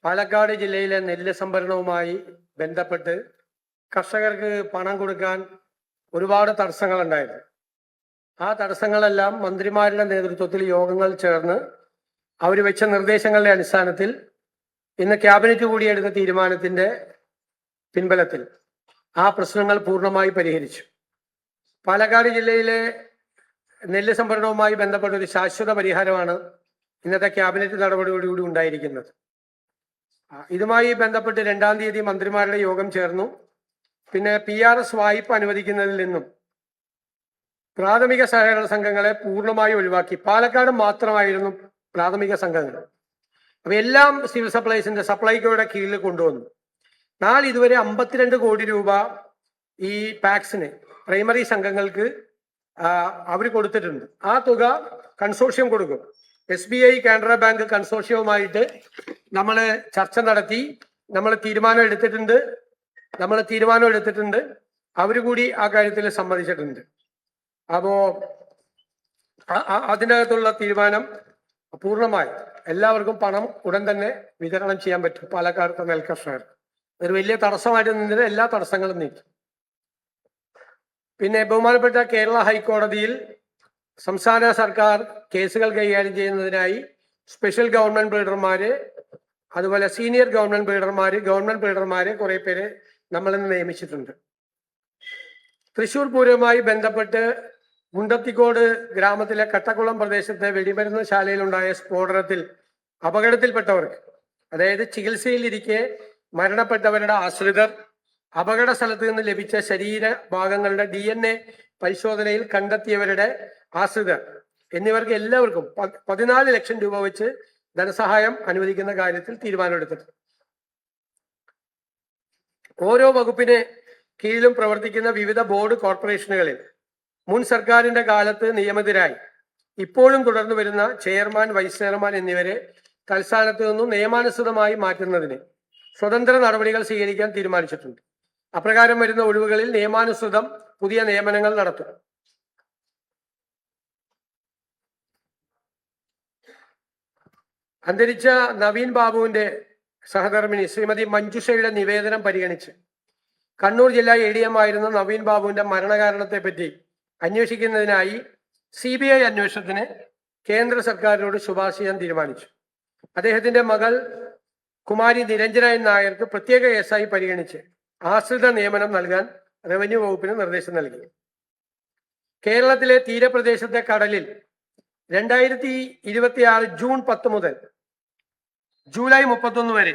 പാലക്കാട് ജില്ലയിലെ നെല്ല് സംഭരണവുമായി ബന്ധപ്പെട്ട് കർഷകർക്ക് പണം കൊടുക്കാൻ ഒരുപാട് തടസ്സങ്ങളുണ്ടായിരുന്നു. ആ തടസ്സങ്ങളെല്ലാം മന്ത്രിമാരുടെ നേതൃത്വത്തിൽ യോഗങ്ങൾ ചേർന്ന് അവർ വെച്ച നിർദ്ദേശങ്ങളുടെ അടിസ്ഥാനത്തിൽ ഇന്ന് ക്യാബിനറ്റ് കൂടിയെടുത്ത തീരുമാനത്തിന്റെ പിൻബലത്തിൽ ആ പ്രശ്നങ്ങൾ പൂർണ്ണമായി പരിഹരിച്ചു. പാലക്കാട് ജില്ലയിലെ നെല്ല് സംഭരണവുമായി ബന്ധപ്പെട്ട ഒരു ശാശ്വത പരിഹാരമാണ് ഇന്നത്തെ ക്യാബിനറ്റ് നടപടിയോടുകൂടി ഉണ്ടായിരിക്കുന്നത്. ഇതുമായി ബന്ധപ്പെട്ട് 2-ാം തീയതി മന്ത്രിമാരുടെ യോഗം ചേർന്നു. പിന്നെ PRS വായ്പ അനുവദിക്കുന്നതിൽ നിന്നും പ്രാഥമിക സഹകരണ സംഘങ്ങളെ പൂർണ്ണമായി ഒഴിവാക്കി. പാലക്കാട് മാത്രമായിരുന്നു പ്രാഥമിക സംഘങ്ങൾ. അപ്പൊ എല്ലാം സിവിൽ സപ്ലൈസിന്റെ സപ്ലൈകോയുടെ കീഴിൽ കൊണ്ടുവന്നു. ഇതുവരെ 52 കോടി രൂപ ഈ പാക്സിന് പ്രൈമറി സംഘങ്ങൾക്ക് അവർ കൊടുത്തിട്ടുണ്ട്. ആ തുക കൺസോർഷ്യം കൊടുക്കും. SBI കാനറ ബാങ്ക് കൺസോർഷ്യവുമായിട്ട് നമ്മൾ ചർച്ച നടത്തി നമ്മൾ തീരുമാനം എടുത്തിട്ടുണ്ട്. അവർ കൂടി ആ കാര്യത്തിൽ സമ്മതിച്ചിട്ടുണ്ട്. അപ്പോ അതിനകത്തുള്ള തീരുമാനം പൂർണ്ണമായി എല്ലാവർക്കും പണം ഉടൻ തന്നെ വിതരണം ചെയ്യാൻ പറ്റും. പാലക്കാട് നെൽകർഷകർക്ക് ഒരു വലിയ തടസ്സമായിട്ട് നിന്നിട്ട് എല്ലാ തടസ്സങ്ങളും നീക്കി. പിന്നെ ബഹുമാനപ്പെട്ട കേരള ഹൈക്കോടതിയിൽ സംസ്ഥാന സർക്കാർ കേസുകൾ കൈകാര്യം ചെയ്യുന്നതിനായി സ്പെഷ്യൽ ഗവൺമെന്റ് ബിൽഡർമാര്, അതുപോലെ സീനിയർ ഗവൺമെന്റ് ബിൽഡർമാരെ കുറെ പേരെ നമ്മളിന്ന് നിയമിച്ചിട്ടുണ്ട്. തൃശൂർ പൂരവുമായി ബന്ധപ്പെട്ട് മുണ്ടത്തിക്കോട് ഗ്രാമത്തിലെ കട്ടക്കുളം പ്രദേശത്തെ വെടിമരുന്ന് ശാലയിലുണ്ടായ സ്ഫോടനത്തിൽ അപകടത്തിൽപ്പെട്ടവർക്ക്, അതായത് ചികിത്സയിലിരിക്കെ മരണപ്പെട്ടവരുടെ ആശ്രിതർ, അപകട സ്ഥലത്ത് നിന്ന് ലഭിച്ച ശരീര ഭാഗങ്ങളുടെ DNA പരിശോധനയിൽ കണ്ടെത്തിയവരുടെ ആശ്രിതർ എന്നിവർക്ക് എല്ലാവർക്കും 14 ലക്ഷം രൂപ വെച്ച് ധനസഹായം അനുവദിക്കുന്ന കാര്യത്തിൽ തീരുമാനമെടുത്തിട്ടുണ്ട്. ഓരോ വകുപ്പിന് കീഴിലും പ്രവർത്തിക്കുന്ന വിവിധ ബോർഡ് കോർപ്പറേഷനുകളിൽ മുൻ സർക്കാരിന്റെ കാലത്ത് നിയമിതരായി ഇപ്പോഴും തുടർന്നു വരുന്ന ചെയർമാൻ, വൈസ് ചെയർമാൻ എന്നിവരെ തൽസ്ഥാനത്ത് നിന്നും നിയമാനുസൃതമായി മാറ്റുന്നതിന് സ്വതന്ത്ര നടപടികൾ സ്വീകരിക്കാൻ തീരുമാനിച്ചിട്ടുണ്ട്. അപ്രകാരം വരുന്ന ഒഴിവുകളിൽ നിയമാനുസൃതം പുതിയ നിയമനങ്ങൾ നടത്തും. അന്തരിച്ച നവീൻ ബാബുവിന്റെ സഹധർമ്മിണി ശ്രീമതി മഞ്ജുഷയുടെ നിവേദനം പരിഗണിച്ച് കണ്ണൂർ ജില്ലാ ADM ആയിരുന്ന നവീൻ ബാബുവിന്റെ മരണകാരണത്തെ പറ്റി അന്വേഷിക്കുന്നതിനായി CBI അന്വേഷണത്തിന് കേന്ദ്ര സർക്കാരിനോട് ശുപാർശ ചെയ്യാൻ തീരുമാനിച്ചു. അദ്ദേഹത്തിന്റെ മകൾ കുമാരി നിരഞ്ജന നായർക്ക് പ്രത്യേക കേസായി പരിഗണിച്ച് ആശ്രിത നിയമനം നൽകാൻ റവന്യൂ വകുപ്പിന് നിർദ്ദേശം നൽകി. കേരളത്തിലെ തീരപ്രദേശത്തെ കടലിൽ 2026 ജൂൺ 10 മുതൽ ജൂലൈ 31 വരെ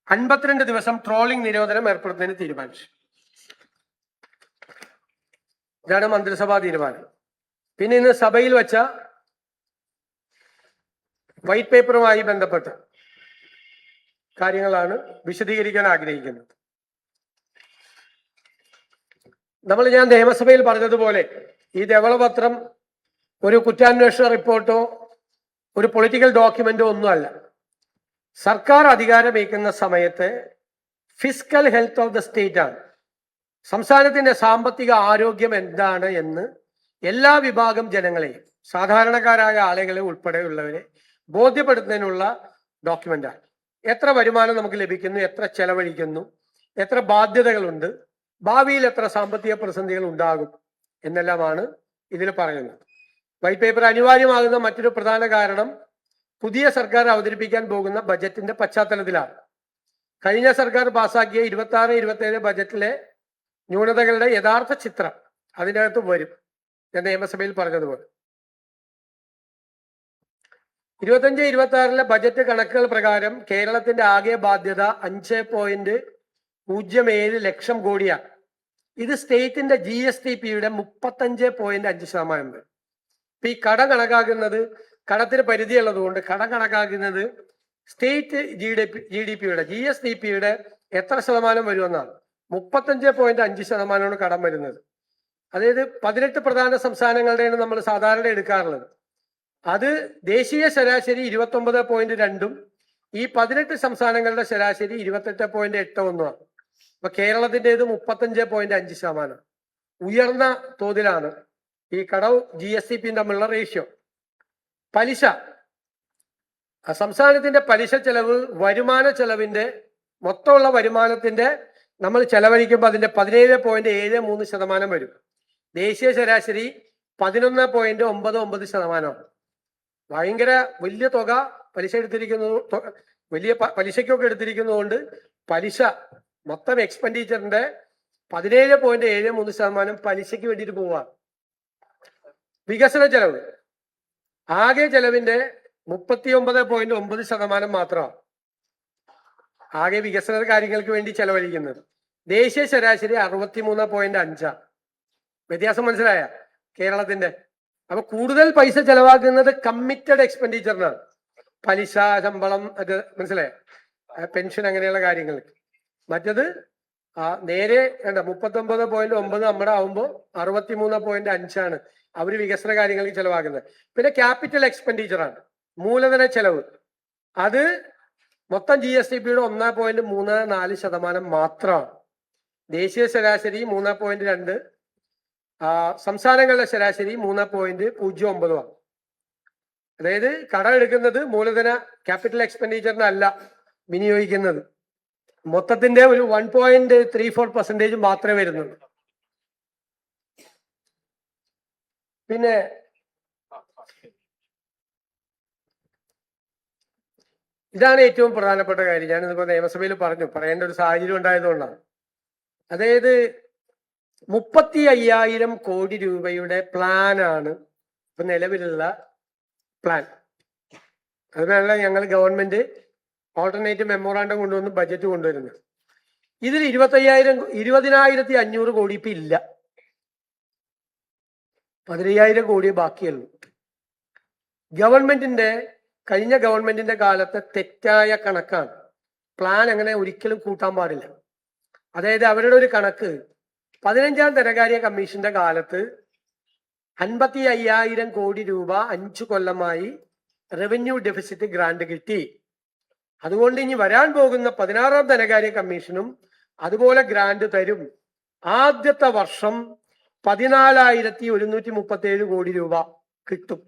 52 ദിവസം ട്രോളിംഗ് നിരോധനം ഏർപ്പെടുത്തുന്നതിന് തീരുമാനിച്ചു. ഇതാണ് മന്ത്രിസഭാ തീരുമാനം. പിന്നെ ഇന്ന് സഭയിൽ വച്ച വൈറ്റ് പേപ്പറുമായി ബന്ധപ്പെട്ട കാര്യങ്ങളാണ് വിശദീകരിക്കാൻ ആഗ്രഹിക്കുന്നത്. ഞാൻ നിയമസഭയിൽ പറഞ്ഞതുപോലെ ഈ ധവളപത്രം ഒരു കുറ്റാന്വേഷണ റിപ്പോർട്ടോ ഒരു പൊളിറ്റിക്കൽ ഡോക്യുമെന്റോ ഒന്നുമല്ല. സർക്കാർ അധികാരമേക്കുന്ന സമയത്ത് fiscal health of the state ആണ്. സംസ്ഥാനത്തിന്റെ സാമ്പത്തിക ആരോഗ്യം എന്താണ് എന്ന് എല്ലാ വിഭാഗം ജനങ്ങളെയും, സാധാരണക്കാരായ ആളുകളെ ഉൾപ്പെടെയുള്ളവരെ ബോധ്യപ്പെടുത്തുന്നതിനുള്ള ഡോക്യുമെന്റാണ്. എത്ര വരുമാനം നമുക്ക് ലഭിക്കുന്നു, എത്ര ചെലവഴിക്കുന്നു, എത്ര ബാധ്യതകളുണ്ട്, ഭാവിയിൽ എത്ര സാമ്പത്തിക പ്രതിസന്ധികൾ ഉണ്ടാകും എന്നെല്ലാമാണ് ഇതിൽ പറയുന്നത്. വൈറ്റ് പേപ്പർ അനിവാര്യമാകുന്ന മറ്റൊരു പ്രധാന കാരണം പുതിയ സർക്കാർ അവതരിപ്പിക്കാൻ പോകുന്ന ബജറ്റിന്റെ പശ്ചാത്തലത്തിലാണ്. കഴിഞ്ഞ സർക്കാർ പാസാക്കിയ 26-27 ബജറ്റിലെ ന്യൂനതകളുടെ യഥാർത്ഥ ചിത്രം അതിനകത്ത് വരും. ഞാൻ നിയമസഭയിൽ പറഞ്ഞതുപോലെ 25-26 ബജറ്റ് കണക്കുകൾ പ്രകാരം കേരളത്തിന്റെ ആകെ ബാധ്യത 5.07 ലക്ഷം കോടിയാണ്. ഇത് സ്റ്റേറ്റിന്റെ GSTPയുടെ 35.5%. ഈ കടം കണക്കാക്കുന്നത്, കടത്തിന് പരിധിയുള്ളത് കൊണ്ട് കടം കണക്കാക്കുന്നത് സ്റ്റേറ്റ് GDPയുടെ GSTPയുടെ എത്ര ശതമാനം വരുമെന്നാണ്. 35.5% കടം വരുന്നത്. അതായത് 18 പ്രധാന സംസ്ഥാനങ്ങളുടെയാണ് നമ്മൾ സാധാരണ എടുക്കാറുള്ളത്. അത് ദേശീയ ശരാശരി 29.2ഉം ഈ 18 സംസ്ഥാനങ്ങളുടെ ശരാശരി 28.81ആണ്. അപ്പൊ കേരളത്തിൻ്റെത് 35.5%. ഉയർന്ന തോതിലാണ് ഈ കടവും GSTPയും തമ്മിലുള്ള റേഷ്യോ. പലിശ സംസ്ഥാനത്തിന്റെ പലിശ ചെലവ് വരുമാന ചെലവിന്റെ മൊത്തമുള്ള വരുമാനത്തിന്റെ നമ്മൾ ചെലവഴിക്കുമ്പോൾ അതിന്റെ 17.73% വരും. ദേശീയ ശരാശരി 11.99%. ഭയങ്കര വലിയ തുക പലിശ എടുത്തിരിക്കുന്നത്, വലിയ പലിശയ്ക്കൊക്കെ എടുത്തിരിക്കുന്നതുകൊണ്ട് പലിശ മൊത്തം എക്സ്പെൻഡിച്ചറിന്റെ 17.73% പലിശയ്ക്ക് വേണ്ടിയിട്ട് പോവുക. വികസന ചെലവ് ആകെ ചെലവിന്റെ 39.9% മാത്രമാണ് ആകെ വികസന കാര്യങ്ങൾക്ക് വേണ്ടി ചെലവഴിക്കുന്നത്. ദേശീയ ശരാശരി 63.5. വ്യത്യാസം മനസ്സിലായ കേരളത്തിന്റെ? അപ്പൊ കൂടുതൽ പൈസ ചെലവാക്കുന്നത് കമ്മിറ്റഡ് എക്സ്പെൻഡിച്ചറിനാണ്. പലിശ, ശമ്പളം, അത് മനസ്സിലായ, പെൻഷൻ, അങ്ങനെയുള്ള കാര്യങ്ങൾക്ക്. മറ്റത് നേരെ 39.9 നമ്മുടെ ആവുമ്പോൾ 63.5 അവര് വികസന കാര്യങ്ങൾക്ക് ചെലവാക്കുന്നത്. പിന്നെ ക്യാപിറ്റൽ എക്സ്പെൻഡിച്ചറാണ്, മൂലധന ചെലവ്. അത് മൊത്തം GSDPയുടെ 1.34% മാത്രമാണ്. ദേശീയ ശരാശരി 3.2, സംസ്ഥാനങ്ങളുടെ ശരാശരി 3.09. അതായത് കടം എടുക്കുന്നത് മൂലധന ക്യാപിറ്റൽ എക്സ്പെൻഡിച്ചറിനല്ല വിനിയോഗിക്കുന്നത്. മൊത്തത്തിന്റെ ഒരു 1.34% മാത്രമേ വരുന്നുള്ളൂ. പിന്നെ ഇതാണ് ഏറ്റവും പ്രധാനപ്പെട്ട കാര്യം. ഞാനിതിപ്പോ നിയമസഭയിൽ പറയേണ്ട ഒരു സാഹചര്യം ഉണ്ടായതുകൊണ്ടാണ്. അതായത് 35,000 കോടി രൂപയുടെ പ്ലാനാണ് ഇപ്പൊ നിലവിലുള്ള പ്ലാൻ. അതിനാണല്ലോ ഞങ്ങൾ ഗവൺമെന്റ് ഓൾട്ടർനേറ്റീവ് മെമ്മോറാണ്ടം കൊണ്ടുവന്ന് ബജറ്റ് കൊണ്ടുവരുന്നത്. ഇതിൽ 20,500 കോടി ഇപ്പൊ ഇല്ല. 15,000 കോടി ബാക്കിയുള്ളൂ. കഴിഞ്ഞ ഗവൺമെന്റിന്റെ കാലത്തെ തെറ്റായ കണക്കാണ്. പ്ലാൻ അങ്ങനെ ഒരിക്കലും കൂട്ടാൻ പാടില്ല. അതായത് അവരുടെ ഒരു കണക്ക് 15ാം ധനകാര്യ കമ്മീഷന്റെ കാലത്ത് 55,000 കോടി രൂപ 5 കൊല്ലമായി റവന്യൂ ഡെഫിസിറ്റ് ഗ്രാന്റ് കിട്ടി. അതുകൊണ്ട് ഇനി വരാൻ പോകുന്ന 16ാം ധനകാര്യ കമ്മീഷനും അതുപോലെ ഗ്രാന്റ് തരും. ആദ്യത്തെ വർഷം 14,137 കോടി രൂപ കിട്ടും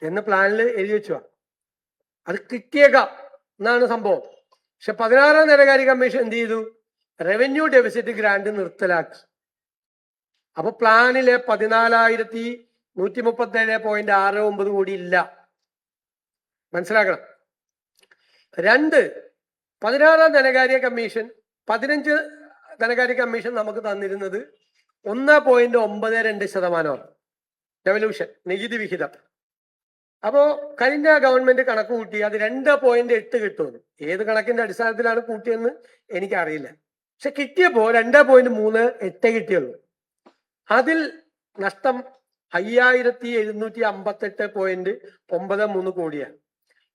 എന്ന് പ്ലാനിൽ എഴുതി വെച്ചു. അത് കിട്ടിയേക്കാം എന്നാണ് സംഭവം. പക്ഷെ 16ാം ധനകാര്യ കമ്മീഷൻ എന്ത് ചെയ്തു? റവന്യൂ ഡെഫിസിറ്റ് ഗ്രാന്റ് നിർത്തലാക്കി. അപ്പൊ പ്ലാനിലെ 14,137.69 കോടി ഇല്ല. മനസ്സിലാക്കണം. 2, 16ാം ധനകാര്യ കമ്മീഷൻ 15 ധനകാര്യ കമ്മീഷൻ നമുക്ക് തന്നിരുന്നത് 1.92% ഡെവല്യൂഷൻ, നികുതി വിഹിതം. അപ്പോ കഴിഞ്ഞ ഗവൺമെന്റ് കണക്ക് കൂട്ടി അത് 2.8 കിട്ടുമെന്ന്. ഏത് കണക്കിന്റെ അടിസ്ഥാനത്തിലാണ് കൂട്ടിയെന്ന് എനിക്കറിയില്ല. പക്ഷെ കിട്ടിയപ്പോ 2.38 കിട്ടിയുള്ളൂ. അതിൽ നഷ്ടം 5,758.93 കോടിയാണ്.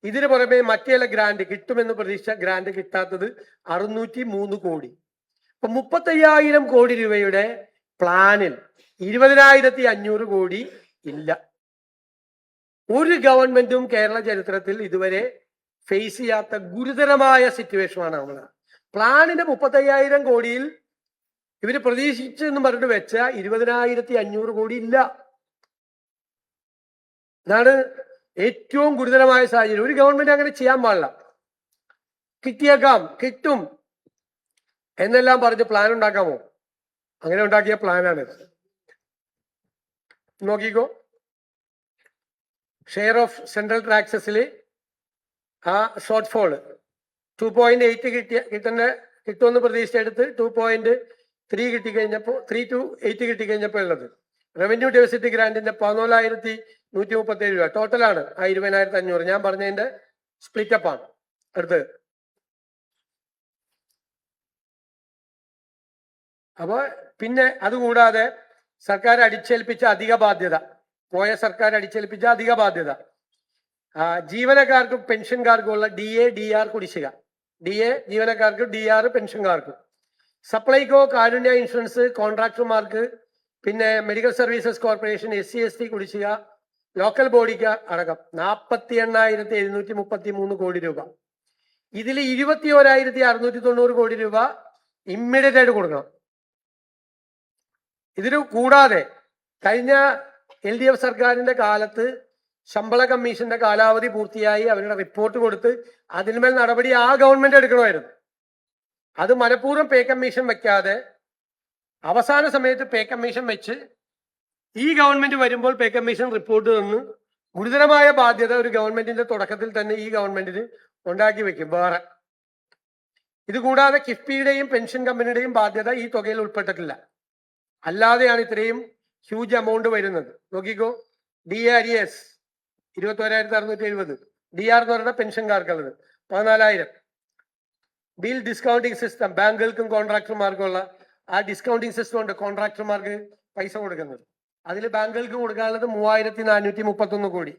ഇതിന് പുറമെ മറ്റേല ഗ്രാന്റ് കിട്ടുമെന്ന് പ്രതീക്ഷിച്ച ഗ്രാന്റ് കിട്ടാത്തത് 603 കോടി. അപ്പൊ 35,000 കോടി രൂപയുടെ പ്ലാനിൽ 20,500 കോടി ഇല്ല. ഒരു ഗവൺമെന്റും കേരള ചരിത്രത്തിൽ ഇതുവരെ ഫേസ് ചെയ്യാത്ത ഗുരുതരമായ സിറ്റുവേഷനാണ് നമ്മൾ. പ്ലാനിന്റെ 35,000 കോടിയിൽ ഇവര് പ്രതീക്ഷിച്ചെന്ന് പറഞ്ഞിട്ട് വെച്ച 20,500 കോടി ഇല്ല. ഇതാണ് ഏറ്റവും ഗുരുതരമായ സാഹചര്യം. ഒരു ഗവൺമെന്റ് അങ്ങനെ ചെയ്യാൻ പാടില്ല. കിട്ടിയേക്കാം, കിട്ടും എന്നെല്ലാം പറഞ്ഞ് പ്ലാൻ ഉണ്ടാക്കാമോ? അങ്ങനെ ഉണ്ടാക്കിയ പ്ലാനാണ്. നോക്കിക്കോ, ഷെയർ ഓഫ് സെൻട്രൽ ടാക്സസിൽ ആ ഷോർട്ട് ഫോള് 2.8 കിട്ടുമെന്ന് പ്രതീക്ഷിച്ചെടുത്ത് 2.3 കിട്ടിക്കഴിഞ്ഞപ്പോൾ 3 to 8 കിട്ടിക്കഴിഞ്ഞപ്പോൾ ഉള്ളത്. റവന്യൂ ഡെഫിസിറ്റ് ഗ്രാന്റിന്റെ 14,137 രൂപ ടോട്ടലാണ്. 20,500 ഞാൻ പറഞ്ഞതിന്റെ സ്പ്ലിറ്റപ്പാണ് അടുത്ത്. അപ്പൊ പിന്നെ അതുകൂടാതെ സർക്കാർ അടിച്ചേൽപ്പിച്ച അധിക ബാധ്യത, പോയ സർക്കാർ അടിച്ചേൽപ്പിച്ച അധിക ബാധ്യത, ജീവനക്കാർക്കും പെൻഷൻകാർക്കും ഉള്ള DA DR കുടിശ്ശിക. DA ജീവനക്കാർക്കും, DR പെൻഷൻകാർക്കും. സപ്ലൈകോ, കാരുണ്യ ഇൻഷുറൻസ് കോൺട്രാക്ടർമാർക്ക്, പിന്നെ medical services corporation, SC ST കുടിശ്ശിക, ലോക്കൽ ബോഡിക്ക് അടക്കം 48,733 കോടി രൂപ. ഇതിൽ 21,690 കോടി രൂപ ഇമ്മീഡിയറ്റ് ആയിട്ട് കൊടുക്കണം. ഇതിന് കൂടാതെ കഴിഞ്ഞ LDF സർക്കാരിന്റെ കാലത്ത് ശമ്പള കമ്മീഷന്റെ കാലാവധി പൂർത്തിയായി അവരുടെ റിപ്പോർട്ട് കൊടുത്ത് അതിന്മേൽ നടപടി ആ ഗവൺമെന്റ് എടുക്കണമായിരുന്നു. അത് മനഃപൂർവ്വം പേ കമ്മീഷൻ വെക്കാതെ അവസാന സമയത്ത് പേ കമ്മീഷൻ വെച്ച് ഈ ഗവൺമെന്റ് വരുമ്പോൾ പേ കമ്മീഷൻ റിപ്പോർട്ട് തന്ന് ഗുരുതരമായ ബാധ്യത ഒരു ഗവൺമെന്റിന്റെ തുടക്കത്തിൽ തന്നെ ഈ ഗവൺമെന്റിന് ഉണ്ടാക്കി വെക്കും. വേറെ ഇതുകൂടാതെ കിഫ്ബിയുടെയും പെൻഷൻ കമ്പനിയുടെയും ബാധ്യത ഈ തുകയിൽ ഉൾപ്പെട്ടിട്ടില്ല. അല്ലാതെയാണ് ഇത്രയും ഹ്യൂജ് എമൗണ്ട് വരുന്നത്. നോക്കിക്കോ, DRES 21,670, DR എന്ന് പറയുന്ന പെൻഷൻകാർക്കുള്ളത് 14,000. ബിൽ ഡിസ്കൗണ്ടിങ് സിസ്റ്റം, ബാങ്കുകൾക്കും കോൺട്രാക്ടർമാർക്കും ഉള്ള ആ ഡിസ്കൗണ്ടിങ് സിസ്റ്റം ഉണ്ട് കോൺട്രാക്ടർമാർക്ക് പൈസ കൊടുക്കുന്നത്. അതിൽ ബാങ്കുകൾക്ക് കൊടുക്കാനുള്ളത് 3,431 കോടി.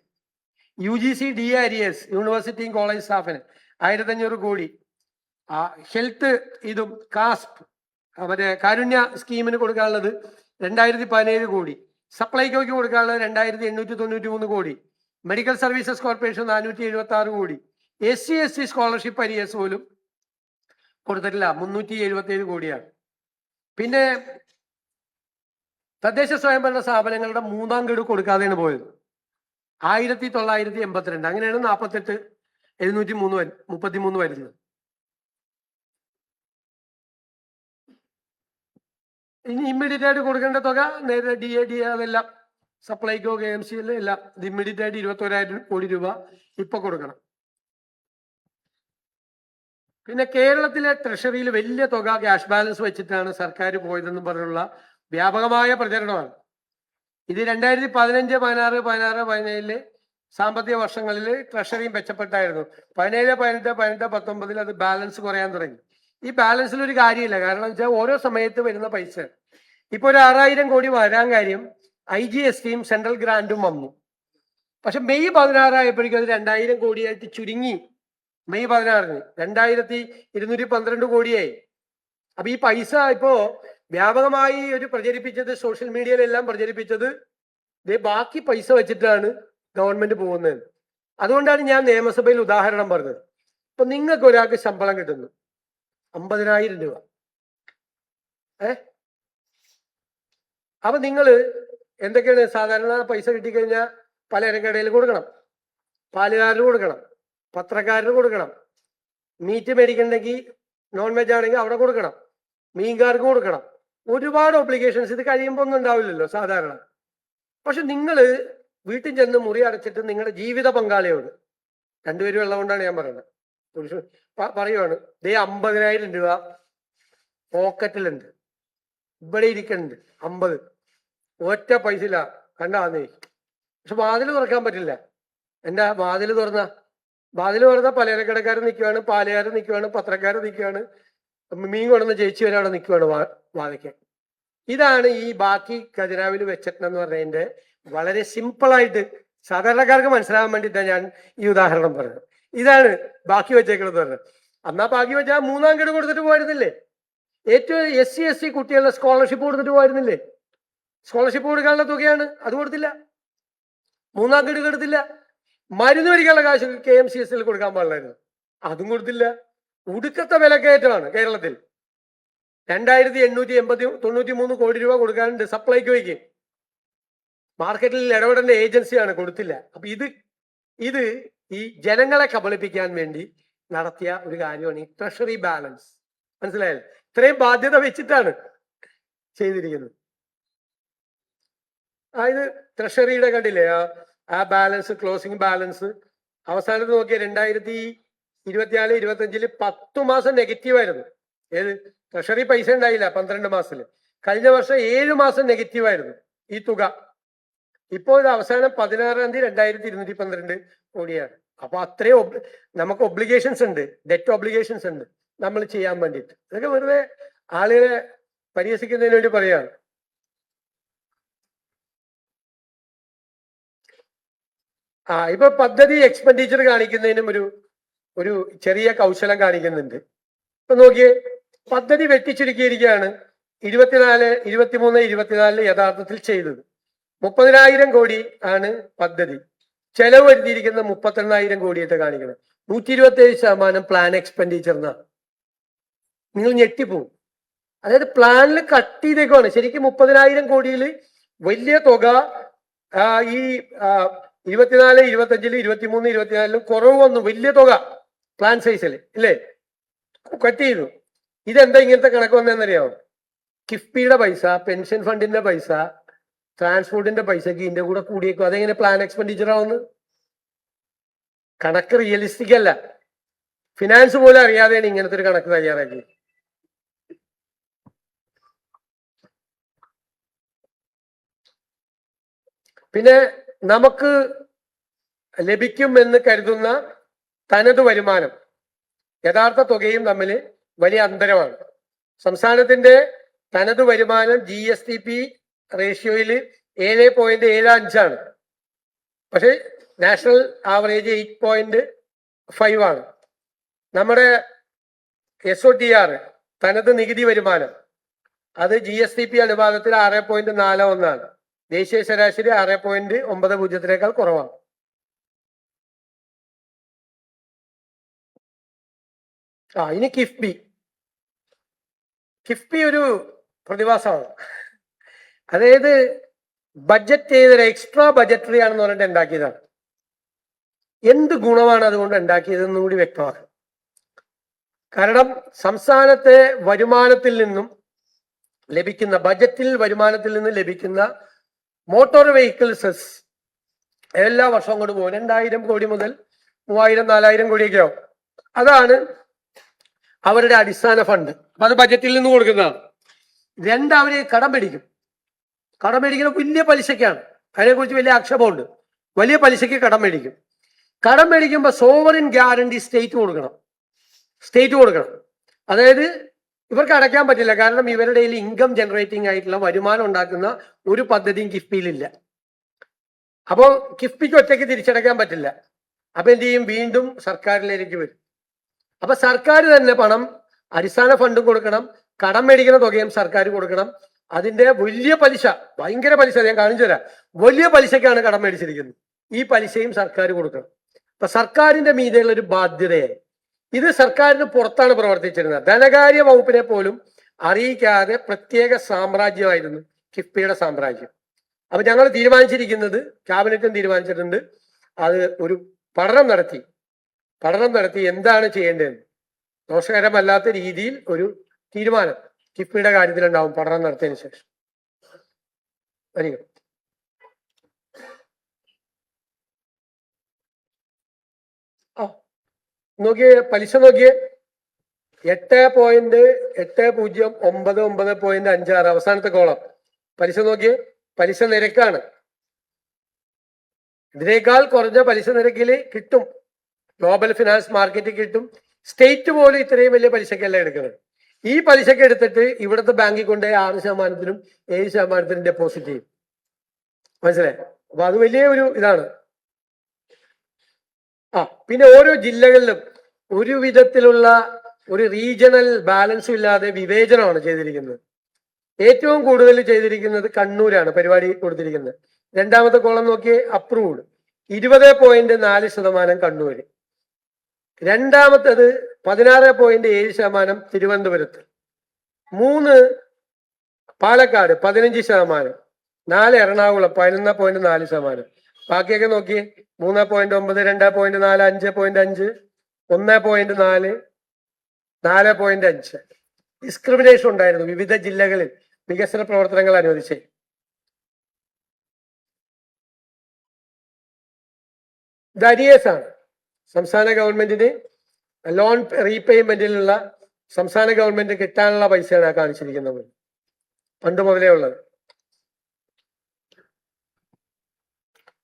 UGC DRES യൂണിവേഴ്സിറ്റിയും കോളേജ് സ്റ്റാഫിന് 1,500 കോടി. ഹെൽത്ത് ഇതും കാസ്പ് മറ്റേ കാരുണ്യ സ്കീമിന് കൊടുക്കാനുള്ളത് 2,017 കോടി. സപ്ലൈകോയ്ക്ക് കൊടുക്കാനുള്ളത് 2,893 കോടി. മെഡിക്കൽ സർവീസസ് കോർപ്പറേഷൻ 476 കോടി. SC/ST സ്കോളർഷിപ്പ് അരിയസ് പോലും കൊടുത്തിട്ടില്ല, 377 കോടിയാണ്. പിന്നെ തദ്ദേശ സ്വയംഭരണ സ്ഥാപനങ്ങളുടെ മൂന്നാം ഗഡു കൊടുക്കാതെയാണ് പോയത്, 1,982. അങ്ങനെയാണ് 48,733 വരുന്നത്. ഇനി ഇമ്മീഡിയറ്റ് ആയിട്ട് കൊടുക്കേണ്ട തുക നേരെ DAD അതെല്ലാം സപ്ലൈകോ KMC എല്ലാം ഇത് ഇമ്മീഡിയറ്റ് ആയിട്ട് 21,000 കോടി രൂപ ഇപ്പൊ കൊടുക്കണം. പിന്നെ കേരളത്തിലെ ട്രഷറിയിൽ വലിയ തുക ക്യാഷ് ബാലൻസ് വെച്ചിട്ടാണ് സർക്കാർ പോയതെന്നും പറഞ്ഞുള്ള വ്യാപകമായ പ്രചരണമാണ്. ഇത് 2015, 16, 16, 17 സാമ്പത്തിക വർഷങ്ങളിൽ ട്രഷറിയും മെച്ചപ്പെട്ടായിരുന്നു. 17, 18, 18, 19 അത് ബാലൻസ് കുറയാൻ തുടങ്ങി. ഈ ബാലൻസിൽ ഒരു കാര്യമില്ല. കാരണം വെച്ചാൽ ഓരോ സമയത്ത് വരുന്ന പൈസ ഇപ്പൊ ഒരു 6,000 കോടി വരാൻ കാര്യം IGSTയും സെൻട്രൽ ഗ്രാൻഡും വന്നു. പക്ഷെ മെയ് 16 ആയപ്പോഴേക്കും അത് 2,000 കോടിയായിട്ട് ചുരുങ്ങി. മെയ് 16-ന് 2,212 കോടിയായി. അപ്പൊ ഈ പൈസ ഇപ്പോ വ്യാപകമായി ഒരു പ്രചരിപ്പിച്ചത്, സോഷ്യൽ മീഡിയയിലെല്ലാം പ്രചരിപ്പിച്ചത് ബാക്കി പൈസ വെച്ചിട്ടാണ് ഗവൺമെന്റ് പോകുന്നത്. അതുകൊണ്ടാണ് ഞാൻ നിയമസഭയിൽ ഉദാഹരണം പറഞ്ഞത്. ഇപ്പൊ നിങ്ങൾക്ക് ഒരാൾക്ക് ശമ്പളം കിട്ടുന്നു 50,000 രൂപ. അപ്പൊ നിങ്ങൾ എന്തൊക്കെയാണ് സാധാരണ പൈസ കിട്ടിക്കഴിഞ്ഞാൽ പലചരക്കടയിൽ കൊടുക്കണം, പാലുകാരന് കൊടുക്കണം, പത്രക്കാരന് കൊടുക്കണം, മീറ്റ് മേടിക്കണമെങ്കിൽ നോൺ വെജ് ആണെങ്കിൽ അവിടെ കൊടുക്കണം, മീൻകാർക്ക് കൊടുക്കണം. ഒരുപാട് ഒബ്ലിഗേഷൻസ്. ഇത് കഴിയുമ്പോൾ ഒന്നും ഉണ്ടാവില്ലല്ലോ സാധാരണ. പക്ഷെ നിങ്ങൾ വീട്ടിൽ ചെന്ന് മുറി അടച്ചിട്ട് നിങ്ങളുടെ ജീവിത പങ്കാളിയോട്, രണ്ടുപേരും ഉള്ളതുകൊണ്ടാണ് ഞാൻ പറയുന്നത്, പറയുവാണ് 50,000 രൂപ പോക്കറ്റിലുണ്ട്, ഇവിടെ ഇരിക്കുന്നുണ്ട് 50, ഒറ്റ പൈസ ഇല്ല, കണ്ടാന്നേ. പക്ഷെ വാതിൽ തുറക്കാൻ പറ്റില്ല. എന്താ വാതിൽ തുറന്ന പലചരക്കടക്കാരൻ നിൽക്കുവാണ്, പാലുകാരൻ നിൽക്കുവാണ്, പത്രക്കാരൻ നിൽക്കുവാണ്, മീൻ കൊണ്ടുവന്ന ചേച്ചി വരെ അവിടെ നിൽക്കുവാണ് വാതിക്കാൻ. ഇതാണ് ഈ ബാക്കി ഖജനാവിൽ വെച്ചിട്ടെന്ന് പറഞ്ഞതിന്റെ വളരെ സിമ്പിളായിട്ട് സാധാരണക്കാർക്ക് മനസ്സിലാകാൻ വേണ്ടിയിട്ടാണ് ഞാൻ ഈ ഉദാഹരണം പറഞ്ഞത്. ഇതാണ് ബാക്കി വെച്ചേക്കണെന്ന് പറഞ്ഞത്. അന്നാ ബാക്കി വെച്ചാൽ മൂന്നാം ഗഡു കൊടുത്തിട്ട് പോയിരുന്നില്ലേ? ഏറ്റവും SC/ST കുട്ടികളുടെ സ്കോളർഷിപ്പ് കൊടുത്തിട്ട് പോയിരുന്നില്ലേ? സ്കോളർഷിപ്പ് കൊടുക്കാനുള്ള തുകയാണ്, അത് കൊടുത്തില്ല. മൂന്നാം ഗഡു കൊടുത്തില്ല. മരുന്ന് മേടിക്കാനുള്ള കാശ് KMCSL കൊടുക്കാൻ പാടില്ലായിരുന്നു, അതും കൊടുത്തില്ല. ഒടുക്കത്തെ വിലക്കയറ്റമാണ് കേരളത്തിൽ. 2,893 കോടി രൂപ കൊടുക്കാനുണ്ട് സപ്ലൈകോയ്ക്ക്. മാർക്കറ്റിൽ ഇടപെടേണ്ട ഏജൻസിയാണ്, കൊടുത്തില്ല. അപ്പൊ ഇത് ഈ ജനങ്ങളെ കബളിപ്പിക്കാൻ വേണ്ടി നടത്തിയ ഒരു കാര്യമാണ് ഈ ട്രഷറി ബാലൻസ്. മനസ്സിലായല്ലോ? ഇത്രയും ബാധ്യത വെച്ചിട്ടാണ് ചെയ്തിരിക്കുന്നത്. ഇത് ട്രഷറിയുടെ കണ്ടില്ലേ ആ ബാലൻസ്, ക്ലോസിംഗ് ബാലൻസ് അവസാനത്ത് നോക്കിയ 2024, 25 10 മാസം നെഗറ്റീവായിരുന്നു. ഏത് ട്രഷറി പൈസ ഉണ്ടായില്ല 12 മാസത്തില്. കഴിഞ്ഞ വർഷം 7 മാസം നെഗറ്റീവായിരുന്നു ഈ തുക. ഇപ്പോൾ ഇത് അവസാനം 16-ാം തീയതി 2,212 കോടിയാണ്. അപ്പൊ അത്രയും നമുക്ക് ഒബ്ലിഗേഷൻസ് ഉണ്ട്, ഡെറ്റ് ഒബ്ലിഗേഷൻസ് ഉണ്ട് നമ്മൾ ചെയ്യാൻ വേണ്ടിയിട്ട്. ഇതൊക്കെ വെറുതെ ആളുകളെ പരിഹസിക്കുന്നതിന് വേണ്ടി പറയാണ്. ഇപ്പൊ പദ്ധതി എക്സ്പെൻഡിച്ചർ കാണിക്കുന്നതിനും ഒരു ചെറിയ കൗശലം കാണിക്കുന്നുണ്ട്. ഇപ്പൊ നോക്കിയേ, പദ്ധതി വെട്ടിച്ചുരുക്കിയിരിക്കുകയാണ്. 24, 23, 24 യഥാർത്ഥത്തിൽ ചെയ്തത് 30,000 കോടി ആണ് പദ്ധതി. ചെലവ് വരുത്തിയിരിക്കുന്ന 32,000 കോടിയായിട്ട് കാണിക്കണം. 127% പ്ലാൻ എക്സ്പെൻഡിച്ചർ എന്നാണ്. നിങ്ങൾ ഞെട്ടിപ്പോവും. അതായത് പ്ലാനിൽ കട്ട് ചെയ്തേക്കുവാണ്. ശരിക്കും 30,000 കോടിയിൽ വലിയ തുക ഈ 24, 25, 23, 24 കുറവ് വന്നു, വലിയ തുക പ്ലാൻ സൈസിൽ ഇല്ലേ, കട്ട് ചെയ്തു. ഇതെന്താ ഇങ്ങനത്തെ കണക്ക് വന്നതെന്നറിയാമോ? കിഫ്ബിയുടെ പൈസ, പെൻഷൻ ഫണ്ടിന്റെ പൈസ, ട്രാൻസ്പോർട്ടിന്റെ പൈസക്ക് ഇതിന്റെ കൂടെ കൂടിയേക്കും. അതെങ്ങനെ പ്ലാൻ എക്സ്പെൻഡിച്ചർ ആവുന്നു? കണക്ക് റിയലിസ്റ്റിക് അല്ല. ഫിനാൻസ് പോലും അറിയാതെയാണ് ഇങ്ങനത്തെ ഒരു കണക്ക് തയ്യാറാക്കി. പിന്നെ നമുക്ക് ലഭിക്കുമെന്ന് കരുതുന്ന തനത് വരുമാനം യഥാർത്ഥ തുകയും തമ്മിൽ വലിയ അന്തരമാണ്. സംസ്ഥാനത്തിന്റെ തനത് വരുമാനം GSTP റേഷ്യോയിൽ 7.75 പക്ഷെ നാഷണൽ ആവറേജ് 8.5 ആണ്. നമ്മുടെ SOTR തനത് നികുതി വരുമാനം അത് GSTP അനുപാതത്തിൽ 6.41 ദേശീയ ശരാശരി 6.90 കുറവാണ്. ഇനി കിഫ്ബി ഒരു പ്രതിഭാസമാണ്. അതായത് ബഡ്ജറ്റ് ചെയ്തൊരു എക്സ്ട്രാ ബഡ്ജറ്ററി ആണെന്ന് പറഞ്ഞിട്ട് ഉണ്ടാക്കിയതാണ്. എന്ത് ഗുണമാണ് അതുകൊണ്ട് ഉണ്ടാക്കിയതെന്നും കൂടി വ്യക്തമാക്കും. കാരണം സംസ്ഥാനത്തെ വരുമാനത്തിൽ നിന്നും ലഭിക്കുന്ന വരുമാനത്തിൽ നിന്ന് ലഭിക്കുന്ന മോട്ടോർ വെഹിക്കിൾ സെസ് എല്ലാ വർഷവും കൊണ്ട് പോകും. 2000 കോടി മുതൽ 3000, 4000 കോടിയൊക്കെ ആവും. അതാണ് അവരുടെ അടിസ്ഥാന ഫണ്ട്. അപ്പൊ അത് ബജറ്റിൽ നിന്ന് കൊടുക്കുന്നതാണ്. അവര് കടം മേടിക്കുന്ന വലിയ പലിശക്കാണ്. അതിനെക്കുറിച്ച് വലിയ ആക്ഷേപമുണ്ട്. വലിയ പലിശയ്ക്ക് കടം മേടിക്കുമ്പോൾ സോവറിൻ ഗ്യാരണ്ടി സ്റ്റേറ്റ് കൊടുക്കണം. അതായത് ഇവർക്ക് അടയ്ക്കാൻ പറ്റില്ല. കാരണം ഇവരുടെ ഇൻകം ജനറേറ്റിംഗ് ആയിട്ടുള്ള വരുമാനം ഉണ്ടാക്കുന്ന ഒരു പദ്ധതിയും കിഫ്ബിയിലില്ല. അപ്പോൾ കിഫ്ബിക്ക് ഒറ്റയ്ക്ക് തിരിച്ചടയ്ക്കാൻ പറ്റില്ല. അപ്പൊ എന്ത് ചെയ്യും? വീണ്ടും സർക്കാരിലേക്ക് വരും. അപ്പൊ സർക്കാർ തന്നെ പണം, അടിസ്ഥാന ഫണ്ടും കൊടുക്കണം, കടം മേടിക്കുന്ന തുകയും സർക്കാർ കൊടുക്കണം. അതിന്റെ വലിയ പലിശ, ഭയങ്കര പലിശ, ഞാൻ കാണിച്ചു തരാം. വലിയ പലിശക്കാണ് കടം മേടിച്ചിരിക്കുന്നത്. ഈ പലിശയും സർക്കാർ കൊടുക്കണം. അപ്പൊ സർക്കാരിന്റെ മീതെയുള്ള ഒരു ബാധ്യതയായി. ഇത് സർക്കാരിന് പുറത്താണ് പ്രവർത്തിച്ചിരുന്നത്. ധനകാര്യ വകുപ്പിനെ പോലും അറിയിക്കാതെ പ്രത്യേക സാമ്രാജ്യമായിരുന്നു കിഫ്ബിയുടെ സാമ്രാജ്യം. അപ്പൊ ഞങ്ങൾ തീരുമാനിച്ചിരിക്കുന്നത്, ക്യാബിനറ്റും തീരുമാനിച്ചിട്ടുണ്ട്, അത് ഒരു പഠനം നടത്തി എന്താണ് ചെയ്യേണ്ടതെന്ന് ദോഷകരമല്ലാത്ത രീതിയിൽ ഒരു തീരുമാനം കിഫ്ബിയുടെ കാര്യത്തിലുണ്ടാവും പഠനം നടത്തിയതിനു ശേഷം. വരിക. പലിശ നോക്കിയേ. 8.809.56 അവസാനത്തെ കോളം. പലിശ നോക്കിയേ. പലിശ നിരക്കാണ്. ഇതിനേക്കാൾ കുറഞ്ഞ പലിശ നിരക്കിൽ കിട്ടും. ഗ്ലോബൽ ഫിനാൻസ് മാർക്കറ്റിൽ കിട്ടും. സ്റ്റേറ്റ് പോലും ഇത്രയും വലിയ പലിശക്കല്ല എടുക്കുന്നത്. ഈ പലിശക്ക് എടുത്തിട്ട് ഇവിടുത്തെ ബാങ്കിൽ കൊണ്ട് 6%, 7% ഡെപ്പോസിറ്റ് ചെയ്യും. മനസ്സിലായി? അപ്പൊ അത് വലിയ ഒരു ഇതാണ്. പിന്നെ ഓരോ ജില്ലകളിലും ഒരു വിധത്തിലുള്ള ഒരു റീജിയണൽ ബാലൻസും ഇല്ലാതെ വിവേചനമാണ് ചെയ്തിരിക്കുന്നത്. ഏറ്റവും കൂടുതൽ ചെയ്തിരിക്കുന്നത് കണ്ണൂരാണ് പരിപാടി കൊടുത്തിരിക്കുന്നത്. രണ്ടാമത്തെ കോളം നോക്കിയേ. അപ്രൂവ്ഡ് 20.4% കണ്ണൂര്. രണ്ടാമത്തത് 16.7% തിരുവനന്തപുരത്ത്. 3 പാലക്കാട് 15%. 4 എറണാകുളം 11.4%. ബാക്കിയൊക്കെ നോക്കിയേ. 3.9, 2.4, 5.5, 1.4, 4.5. ഡിസ്ക്രിമിനേഷൻ ഉണ്ടായിരുന്നു വിവിധ ജില്ലകളിൽ വികസന പ്രവർത്തനങ്ങൾ അനുവദിച്ചേ. ഇത് അരിയേഴ്സ് ആണ്. സംസ്ഥാന ഗവൺമെന്റിന് ലോൺ റീപേയ്മെന്റിലുള്ള സംസ്ഥാന ഗവൺമെന്റ് കിട്ടാനുള്ള പൈസയാണ് കാണിച്ചിരിക്കുന്നത്, പണ്ട് മുതലേ ഉള്ളത്.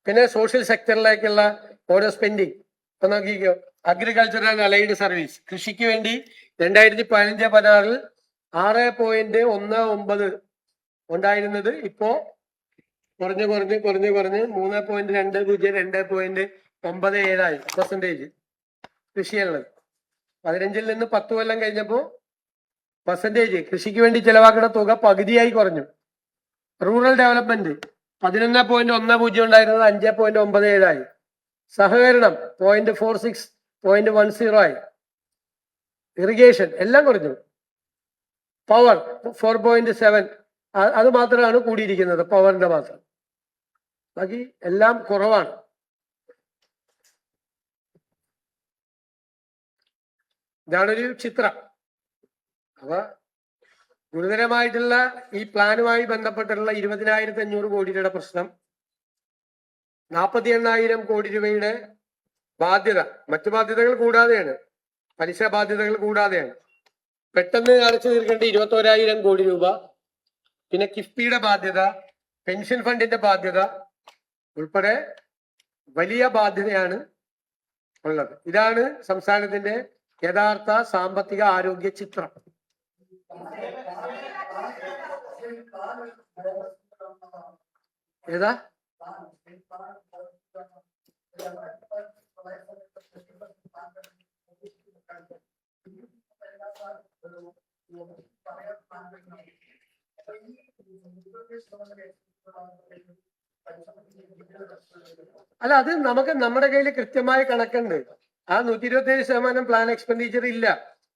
പിന്നെ സോഷ്യൽ സെക്ടറിലേക്കുള്ള ഓരോ സ്പെൻഡിങ് ഇപ്പൊ നോക്കിക്കോ. അഗ്രികൾച്ചർ ആൻഡ് അലൈഡ് സർവീസ്, കൃഷിക്ക് വേണ്ടി 2015-16 6.19 ഉണ്ടായിരുന്നത് ഇപ്പോ കുറഞ്ഞ് 3.20 2.97% കൃഷിയുള്ളത്. 15-ൽ നിന്ന് 10 കൊല്ലം കഴിഞ്ഞപ്പോ പെർസെൻറ്റേജ് കൃഷിക്ക് വേണ്ടി ചെലവാക്കുന്ന തുക പകുതിയായി കുറഞ്ഞു. റൂറൽ ഡെവലപ്മെന്റ് 11.10 ഉണ്ടായിരുന്നത് 5.97 സഹകരണം 0.46, 0.10 ഇറിഗേഷൻ എല്ലാം കുറഞ്ഞു. പവർ 4.7, അത് മാത്രമാണ് കൂടിയിരിക്കുന്നത്, പവറിന്റെ മാത്രം. ബാക്കി എല്ലാം കുറവാണ്. ഇതാണൊരു ചിത്രം. അപ്പൊ ഗുരുതരമായിട്ടുള്ള ഈ പ്ലാനുമായി ബന്ധപ്പെട്ടുള്ള 20,500 കോടി രൂപയുടെ പ്രശ്നം, 48,000 കോടി രൂപയുടെ ബാധ്യത, മറ്റു ബാധ്യതകൾ കൂടാതെയാണ്, പലിശ ബാധ്യതകൾ കൂടാതെയാണ്. പെട്ടെന്ന് അടച്ചു തീർക്കേണ്ട 21,000 കോടി രൂപ, പിന്നെ കിഫ്ബിയുടെ ബാധ്യത, പെൻഷൻ ഫണ്ടിന്റെ ബാധ്യത ഉൾപ്പെടെ വലിയ ബാധ്യതയാണ് ഉള്ളത്. ഇതാണ് സംസ്ഥാനത്തിന്റെ യഥാർത്ഥ സാമ്പത്തിക ആരോഗ്യ ചിത്രം. ഏതാ? അല്ല, അത് നമുക്ക് നമ്മുടെ കയ്യിൽ കൃത്യമായ കണക്കുണ്ട്. ആ 127% പ്ലാൻ എക്സ്പെൻഡിച്ചർ ഇല്ല.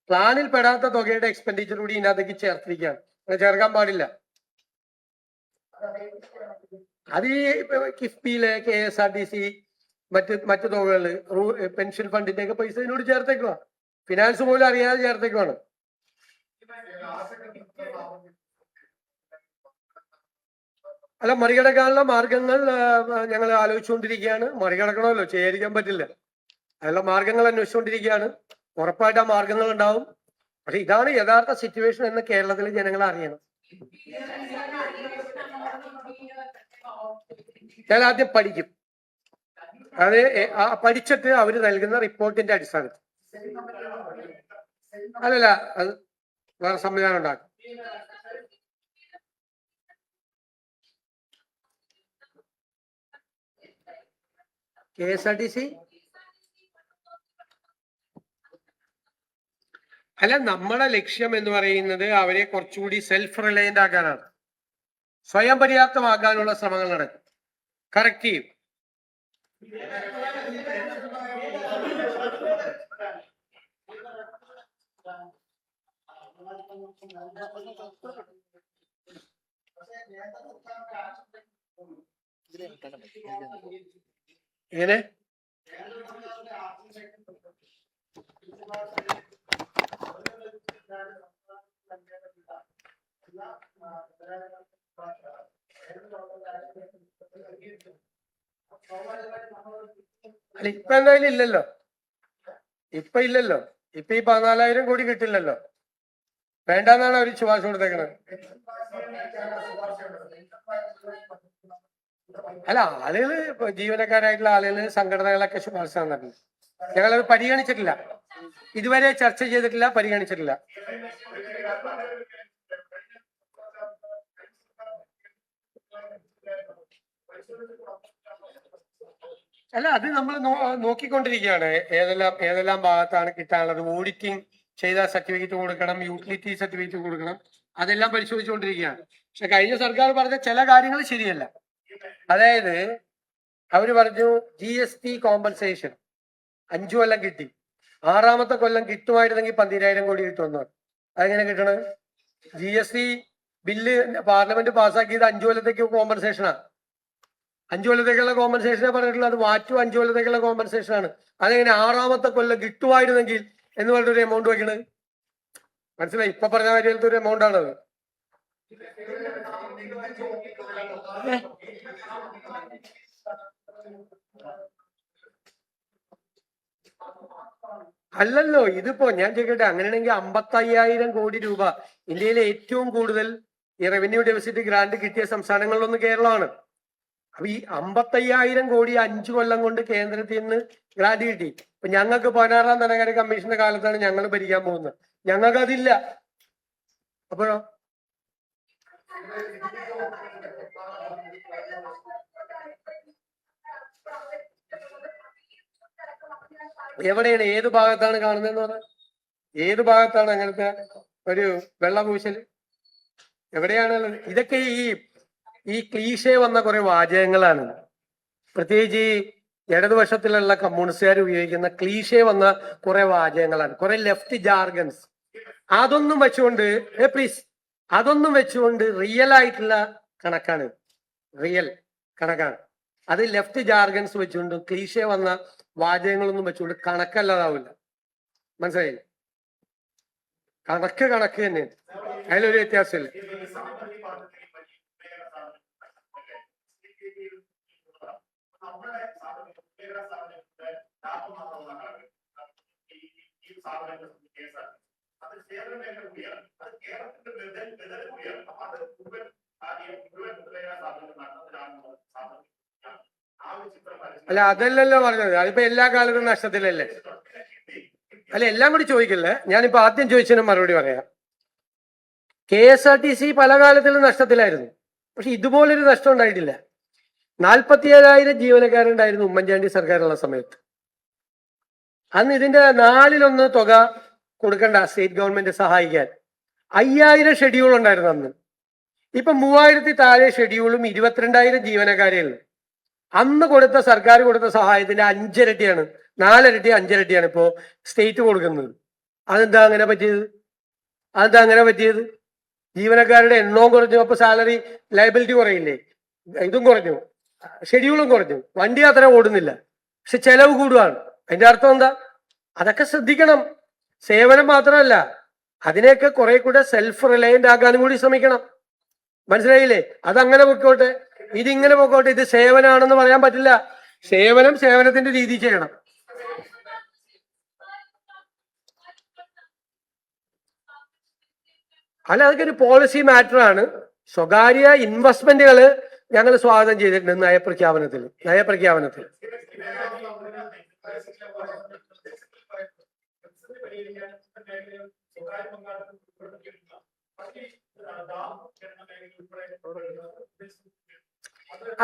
പ്ലാനിൽ പെടാത്ത തുകയുടെ എക്സ്പെൻഡിച്ചർ കൂടി ഇതിനകത്തേക്ക് ചേർത്തിരിക്കുകയാണ്. ചേർക്കാൻ പാടില്ല. അത് ഈ കിഫ്ബിയിലെ KSRTC മറ്റു തുകകള്, പെൻഷൻ ഫണ്ടിന്റെ ഒക്കെ പൈസ ഇതിനോട് ചേർത്തേക്കുക. ഫിനാൻസ് പോലും അറിയാതെ ചേർത്തേക്കുവാണ്. അല്ല, മറികടക്കാനുള്ള മാർഗങ്ങൾ ഞങ്ങൾ ആലോചിച്ചുകൊണ്ടിരിക്കുകയാണ്. മറികടക്കണമല്ലോ, ചെയ്യാതിരിക്കാൻ പറ്റില്ല. അതിനുള്ള മാർഗങ്ങൾ അന്വേഷിച്ചുകൊണ്ടിരിക്കുകയാണ്. ഉറപ്പായിട്ട് ആ മാർഗങ്ങൾ ഉണ്ടാവും. പക്ഷെ ഇതാണ് യഥാർത്ഥ സിറ്റുവേഷൻ എന്ന് കേരളത്തിലെ ജനങ്ങൾ അറിയണം. ഞാൻ ആദ്യം പഠിക്കും. അത് പഠിച്ചിട്ട് അവര് നൽകുന്ന റിപ്പോർട്ടിന്റെ അടിസ്ഥാനത്തിൽ. അല്ലല്ല, അത് വേറെ സംവിധാനം ഉണ്ടാക്കും. KSRTC അല്ല, നമ്മുടെ ലക്ഷ്യം എന്ന് പറയുന്നത് അവരെ കുറച്ചുകൂടി സെൽഫ് റിലയന്റ് ആക്കാനാണ്. സ്വയം പര്യാപ്തമാക്കാനുള്ള ശ്രമങ്ങൾ നടക്കും. കറക്റ്റ് ചെയ്യും. എങ്ങനെ? അല്ല, ഇപ്പൊ എന്തായാലും ഇല്ലല്ലോ. ഇപ്പൊ ഈ 14,000 കോടി കിട്ടില്ലല്ലോ. വേണ്ടെന്നാണ് അവർ ശുപാർശ കൊടുത്തേക്കണത്. അല്ല, ആളുകള് ജീവനക്കാരായിട്ടുള്ള ആളുകള്, സംഘടനകളൊക്കെ ശുപാർശ തന്നിട്ടുണ്ട്. ഞങ്ങളത് പരിഗണിച്ചിട്ടില്ല. ഇതുവരെ ചർച്ച ചെയ്തിട്ടില്ല, പരിഗണിച്ചിട്ടില്ല. അല്ല, അത് നമ്മൾ നോക്കിക്കൊണ്ടിരിക്കുകയാണ്. ഏതെല്ലാം ഭാഗത്താണ് കിട്ടാനുള്ളത്. ഓഡിറ്റിംഗ് ചെയ്ത സർട്ടിഫിക്കറ്റ് കൊടുക്കണം, യൂട്ടിലിറ്റി സർട്ടിഫിക്കറ്റ് കൊടുക്കണം. അതെല്ലാം പരിശോധിച്ചുകൊണ്ടിരിക്കുകയാണ്. പക്ഷെ കഴിഞ്ഞ സർക്കാർ പറഞ്ഞ ചില കാര്യങ്ങൾ ശരിയല്ല. അതായത് അവര് പറഞ്ഞു GST കോമ്പൻസേഷൻ 5 കൊല്ലം കിട്ടി, 6ാമത്തെ കൊല്ലം കിട്ടുമായിരുന്നെങ്കിൽ 12,000 കോടി കിട്ടുമെന്ന്. അതെങ്ങനെ കിട്ടണം? GST ബില്ല് പാർലമെന്റ് പാസ്സാക്കിയത് 5 കൊല്ലത്തേക്ക് കോമ്പൻസേഷനാണ്. 5 കൊല്ലത്തേക്കുള്ള കോമ്പൻസേഷനെ പറഞ്ഞിട്ടുള്ളത്. അത് മാറ്റും 5 കൊല്ലത്തേക്കുള്ള കോമ്പൻസേഷനാണ്. അതെങ്ങനെ 6ാമത്തെ കൊല്ലം കിട്ടുമായിരുന്നെങ്കിൽ എന്ന് പറഞ്ഞൊരു എമൗണ്ട് വയ്ക്കണത്? മനസ്സിലായി? ഇപ്പൊ പറഞ്ഞ കാര്യത്തിലത്തെ ഒരു എമൗണ്ട് ആണത്. അല്ലല്ലോ, ഇതിപ്പോ ഞാൻ ചോദിക്കട്ടെ, അങ്ങനെയാണെങ്കിൽ 55,000 കോടി രൂപ ഇന്ത്യയിലെ ഏറ്റവും കൂടുതൽ ഈ റവന്യൂ ഡെഫിസിറ്റ് ഗ്രാന്റ് കിട്ടിയ സംസ്ഥാനങ്ങളിലൊന്ന് കേരളമാണ്. അപ്പൊ ഈ 55,000 കോടി 5 കൊല്ലം കൊണ്ട് കേന്ദ്രത്തിൽ നിന്ന് ഗ്രാന്റ് കിട്ടി. ഇപ്പൊ ഞങ്ങൾക്ക് 16ാം ധനകാര്യ കമ്മീഷന്റെ കാലത്താണ് ഞങ്ങൾ ഭരിക്കാൻ പോകുന്നത്. ഞങ്ങൾക്ക് അതില്ല. അപ്പോഴോ? എവിടെയാണ്, ഏത് ഭാഗത്താണ് കാണുന്നതെന്ന് പറഞ്ഞാൽ? ഏത് ഭാഗത്താണ് അങ്ങനത്തെ ഒരു വെള്ളപൂശൽ? എവിടെയാണുള്ളത്? ഇതൊക്കെ ഈ ക്ലീഷേ വന്ന കുറെ വാചകങ്ങളാണ്. പ്രത്യേകിച്ച് ഈ ഇടതുപക്ഷത്തിലുള്ള കമ്മ്യൂണിസ്റ്റുകാർ ഉപയോഗിക്കുന്ന ക്ലീഷേ വന്ന കുറെ വാചകങ്ങളാണ്, കുറെ ലെഫ്റ്റ് ജാർഗൻസ്. അതൊന്നും വെച്ചുകൊണ്ട് റിയൽ ആയിട്ടുള്ള കണക്കാണ്, റിയൽ കണക്കാണ്. അത് ലെഫ്റ്റ് ജാർഗൻസ് വെച്ചുകൊണ്ട് ക്ലീഷേ വന്ന വാചകങ്ങളൊന്നും വെച്ചുകൊണ്ട് കണക്കല്ലാതാവില്ല. മനസ്സിലായില്ലേ? കണക്ക് തന്നെയാണ്, അതിലൊരു വ്യത്യാസമില്ല. അല്ല അതല്ലല്ലോ പറഞ്ഞത്, അതിപ്പോ എല്ലാ കാലത്തും നഷ്ടത്തിലല്ലേ. അല്ല എല്ലാം കൂടി ചോദിക്കില്ലേ, ഞാനിപ്പോ ആദ്യം ചോദിച്ചതിന് മറുപടി പറയാം. KSRTC പല കാലത്തിലും നഷ്ടത്തിലായിരുന്നു, പക്ഷെ ഇതുപോലൊരു നഷ്ടം ഉണ്ടായിട്ടില്ല. 47,000 ജീവനക്കാരുണ്ടായിരുന്നു ഉമ്മൻചാണ്ടി സർക്കാരുള്ള സമയത്ത്. അന്ന് ഇതിന്റെ 1/4 തുക കൊടുക്കണ്ട സ്റ്റേറ്റ് ഗവൺമെന്റ് സഹായിക്കാൻ. 5,000 ഷെഡ്യൂൾ ഉണ്ടായിരുന്നു അന്ന്. ഇപ്പൊ 3,000 താഴെ ഷെഡ്യൂളും 22,000 ജീവനക്കാരേ ഉള്ളൂ. അന്ന് കൊടുത്ത സർക്കാർ കൊടുത്ത സഹായത്തിന്റെ 5 ഇരട്ടിയാണ്, 4 ഇരട്ടി 5 ഇരട്ടിയാണ് ഇപ്പോ സ്റ്റേറ്റ് കൊടുക്കുന്നത്. അതെന്താ അങ്ങനെ പറ്റിയത്? ജീവനക്കാരുടെ എണ്ണവും കുറഞ്ഞു, അപ്പൊ സാലറി ലയബിലിറ്റി കുറയില്ലേ? ഇതും കുറഞ്ഞു, ഷെഡ്യൂളും കുറഞ്ഞു, വണ്ടി അത്ര ഓടുന്നില്ല, പക്ഷെ ചെലവ് കൂടുകയാണ്. അതിന്റെ അർത്ഥം എന്താ? അതൊക്കെ ശ്രദ്ധിക്കണം. സേവനം മാത്രമല്ല, അതിനെയൊക്കെ കുറെ കൂടെ സെൽഫ് റിലയന്റ് ആക്കാനും കൂടി ശ്രമിക്കണം. മനസ്സിലായില്ലേ? അതങ്ങനെ പൊക്കോട്ടെ, ഇതിങ്ങനെ പൊക്കോട്ടെ. ഇത് സേവനമാണെന്ന് പറയാൻ പറ്റില്ല. സേവനത്തിന്റെ രീതി ചെയ്യണം. അല്ല, അതൊക്കെ ഒരു പോളിസി മാറ്റർ ആണ്. സ്വകാര്യ ഇൻവെസ്റ്റ്മെന്റുകൾ ഞങ്ങൾ സ്വാഗതം ചെയ്തിട്ടുണ്ട് നയപ്രഖ്യാപനത്തിൽ.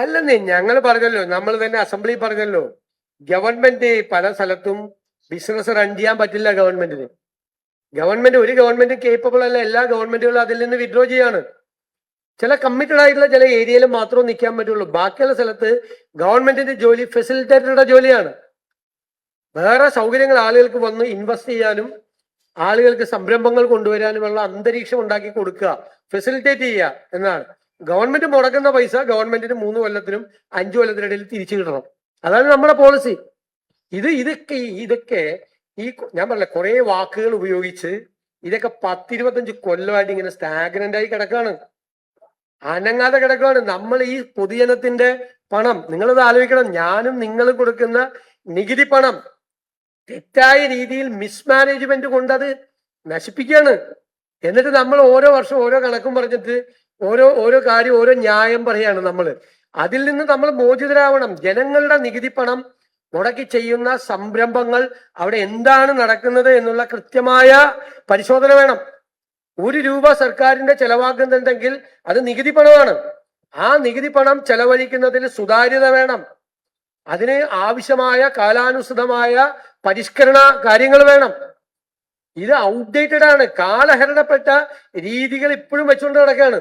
അല്ലെന്നേ, ഞങ്ങൾ പറഞ്ഞല്ലോ, നമ്മൾ തന്നെ അസംബ്ലി പറഞ്ഞല്ലോ, ഗവൺമെന്റ് പല സ്ഥലത്തും ബിസിനസ് റൺ ചെയ്യാൻ പറ്റില്ല. ഒരു ഗവൺമെന്റ് കേപ്പബിൾ അല്ല. എല്ലാ ഗവൺമെന്റുകളും അതിൽ നിന്ന് വിഡ്രോ ചെയ്യാണ്. ചില കമ്മിറ്റഡ് ആയിട്ടുള്ള ചില ഏരിയയിൽ മാത്രമേ നിൽക്കാൻ പറ്റുള്ളൂ. ബാക്കിയുള്ള സ്ഥലത്ത് ഗവൺമെന്റിന്റെ ജോലി ഫെസിലിറ്റേറ്ററുടെ ജോലിയാണ്. വേറെ സൗകര്യങ്ങൾ ആളുകൾക്ക് വന്ന് ഇൻവെസ്റ്റ് ചെയ്യാനും ആളുകൾക്ക് സംരംഭങ്ങൾ കൊണ്ടുവരാനുമുള്ള അന്തരീക്ഷം ഉണ്ടാക്കി കൊടുക്കുക, ഫെസിലിറ്റേറ്റ് ചെയ്യുക എന്നാണ്. ഗവൺമെന്റ് മുടക്കുന്ന പൈസ ഗവൺമെന്റിന് 3 കൊല്ലത്തിനും 5 കൊല്ലത്തിനിടയിൽ തിരിച്ചു കിട്ടണം. അതാണ് നമ്മുടെ പോളിസി. ഇതൊക്കെ ഈ ഞാൻ പറഞ്ഞ കുറെ വാക്കുകൾ ഉപയോഗിച്ച് ഇതൊക്കെ 10-25 കൊല്ലമായിട്ട് ഇങ്ങനെ സ്റ്റാഗ്നന്റ് ആയി കിടക്കാണ്, അനങ്ങാതെ കിടക്കുകയാണ്. നമ്മൾ ഈ പൊതുജനത്തിന്റെ പണം, നിങ്ങളിത് ആലോചിക്കണം, ഞാനും നിങ്ങൾ കൊടുക്കുന്ന നികുതി പണം തെറ്റായ രീതിയിൽ മിസ്മാനേജ്മെന്റ് കൊണ്ട് അത് നശിപ്പിക്കുകയാണ്. എന്നിട്ട് നമ്മൾ ഓരോ വർഷം ഓരോ കണക്കും പറഞ്ഞിട്ട് ഓരോ കാര്യം ഓരോ ന്യായം പറയാണ് നമ്മൾ. അതിൽ നിന്ന് നമ്മൾ മോചിതരാവണം. ജനങ്ങളുടെ നികുതി പണം മുടക്കി ചെയ്യുന്ന സംരംഭങ്ങൾ അവിടെ എന്താണ് നടക്കുന്നത് എന്നുള്ള കൃത്യമായ പരിശോധന വേണം. 1 രൂപ സർക്കാരിന്റെ ചെലവാക്കുന്നുണ്ടെങ്കിൽ അത് നികുതി പണമാണ്. ആ നികുതി പണം ചെലവഴിക്കുന്നതിൽ സുതാര്യത വേണം. അതിന് ആവശ്യമായ കാലാനുസൃതമായ പരിഷ്കരണ കാര്യങ്ങൾ വേണം. ഇത് ഔട്ട്ഡേറ്റഡ് ആണ്, കാലഹരണപ്പെട്ട രീതികൾ ഇപ്പോഴും വെച്ചുകൊണ്ട് കിടക്കുകയാണ്.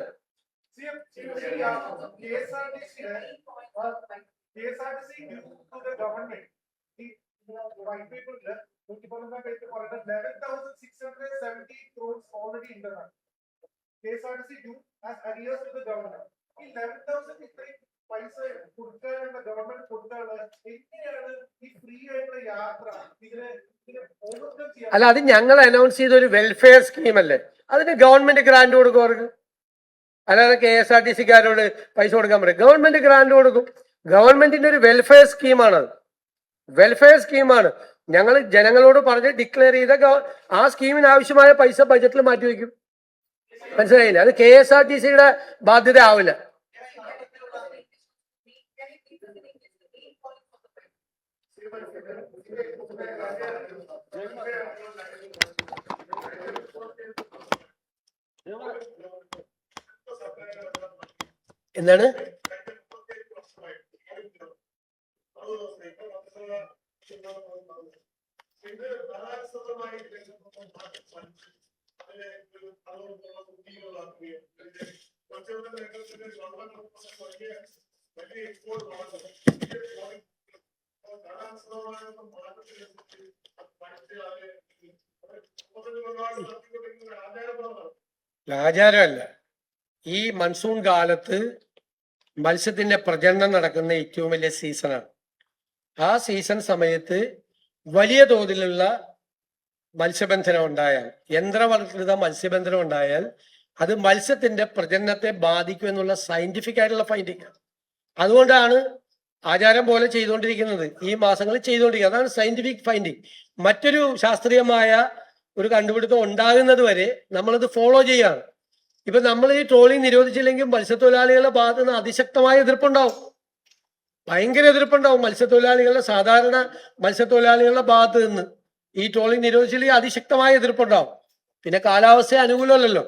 അല്ല, അത് ഞങ്ങൾ അനൗൺസ് ചെയ്ത ഒരു വെൽഫെയർ സ്കീം അല്ലേ, അതിന് ഗവൺമെന്റ് ഗ്രാന്റ് കൊടുക്കും അവർക്ക്. അല്ലാതെ KSRTCക്കാരോട് പൈസ കൊടുക്കാൻ പറയും. ഗവൺമെന്റ് ഗ്രാന്റ് കൊടുക്കും. ഗവൺമെന്റിന്റെ ഒരു വെൽഫെയർ സ്കീമാണത്. ഞങ്ങൾ ജനങ്ങളോട് പറഞ്ഞ് ഡിക്ലെയർ ചെയ്ത ആ സ്കീമിന് ആവശ്യമായ പൈസ ബജറ്റിൽ മാറ്റിവെക്കും. മനസ്സിലായില്ല? അത് KSRTCയുടെ ബാധ്യത ആവില്ല. എന്താണ്? ആചാരമല്ല. ഈ മൺസൂൺ കാലത്ത് മത്സ്യത്തിന്റെ പ്രജനനം നടക്കുന്ന ഏറ്റവും വലിയ സീസണാണ്. ആ സീസൺ സമയത്ത് വലിയ തോതിലുള്ള മത്സ്യബന്ധനം ഉണ്ടായാൽ, യന്ത്രവൽകൃത മത്സ്യബന്ധനം ഉണ്ടായാൽ അത് മത്സ്യത്തിന്റെ പ്രജനനത്തെ ബാധിക്കും എന്നുള്ള സയന്റിഫിക് ആയിട്ടുള്ള ഫൈൻഡിങ്. അതുകൊണ്ടാണ് ആചാരം പോലെ ചെയ്തുകൊണ്ടിരിക്കുന്നത്, ഈ മാസങ്ങളിൽ ചെയ്തുകൊണ്ടിരിക്കുന്നത്. അതാണ് സയന്റിഫിക് ഫൈൻഡിങ്. മറ്റൊരു ശാസ്ത്രീയമായ ഒരു കണ്ടുപിടുത്തം ഉണ്ടാകുന്നത് വരെ നമ്മളത് ഫോളോ ചെയ്യാണ്. ഇപ്പൊ നമ്മൾ ഈ ട്രോളിംഗ് നിരോധിച്ചില്ലെങ്കിൽ മത്സ്യത്തൊഴിലാളികളുടെ ഭാഗത്ത് നിന്ന് അതിശക്തമായ എതിർപ്പുണ്ടാവും, ഭയങ്കര എതിർപ്പുണ്ടാവും. മത്സ്യത്തൊഴിലാളികളുടെ, സാധാരണ മത്സ്യത്തൊഴിലാളികളുടെ ഭാഗത്ത് നിന്ന് ഈ ട്രോളിംഗ് നിരോധിച്ചില്ലെങ്കിൽ അതിശക്തമായ എതിർപ്പുണ്ടാവും. പിന്നെ കാലാവസ്ഥ അനുകൂലമല്ലല്ലോ.